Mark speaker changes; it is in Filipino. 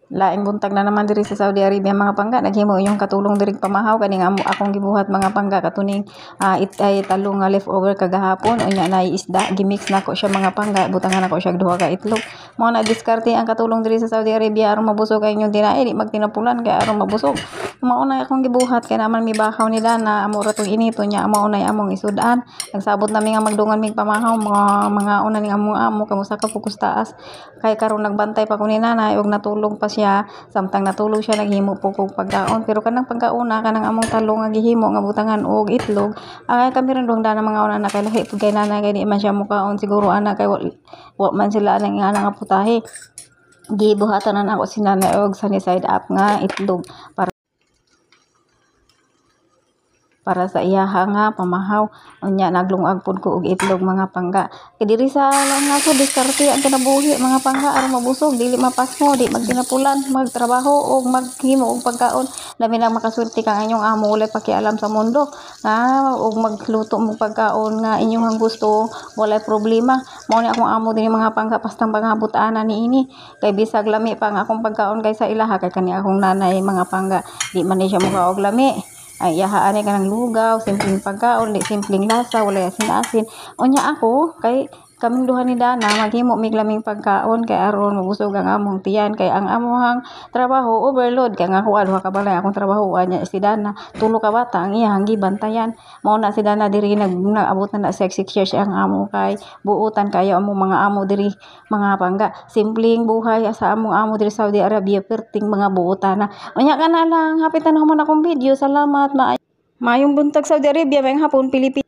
Speaker 1: Laing buntag na naman diri sa Saudi Arabia mga pangga, naghimo inyong katulong diri pamahaw kani nga akong gibuhat mga pangga katuning itay talong nga leftover kagahapon unya na isda gimix nako siya mga pangga butangan nako siya duha ka itlog. Mao na diskarte ang katulong diri sa Saudi Arabia aron mabusog kay inyong dinae di magtinapulan kay aron mabusog. Mao na akong gibuhat kay naman mibahaw ni Dana amo ra tong inito nya mao na among isud-an. Nagsabot nami nga magdungan mig pamahaw mga una ning among amo kamusta ka pukus taas kay karon nagbantay pa ko ni nanay og natulog pa siya samtang natulog siya naghimo po kog pagkaon pero kanang pagkauna kanang among talong nga gihimo nga butangan og itlog ay kami rin dong dana mga una na kay lahi pud kay nanay kay di man siya mukaon siguro ana kay wa man sila ana nga putahe gibuhatan na ako si nanay og sunny side up nga itlog para sa iyaha nga pamahaw unya naglungag pud ko og itlog mga pangga kay diri sa lang ako diskarte ang kinabuhi mga pangga aron mabusog dili mapasmo di magtinapulan magtrabaho og maghimo og pagkaon labi na makaswerte kang inyong amo walay pakialam sa mundo og magluto mo pagkaon nga inyong gusto walay problema mao ni akong amo dinhi mga pangga pastang pangabutan niini kay bisag lami pa ang akong pagkaon kaysa ilaha kay kani akong nanay mga pangga di man ni siya mukaog lami ay yahaan ka ng lugaw, simpleng pagkaon, di simpleng lasa, wala asin-asin. Unya ako, kay kaming duha ni Dana, maghimo mig laming pagkaon, kay aron mabusog ang among tiyan, kay ang among trabaho, overload, kay nga ako duha ka balay, akong trabaho, anya si Dana, tulo ka bata, ang iyang gibantayan. Mao na si Dana diri nag-abot na sa 6 years ang amo kay buutan kayo among mga amo diri mga pangga. Simpleng buhay sa among amo diri Saudi Arabia, perting mga buutan na. Unya ka na lang, hapitan na man akong video. Salamat, Mayong buntag Saudi Arabia, mayong hapon Pilipinas.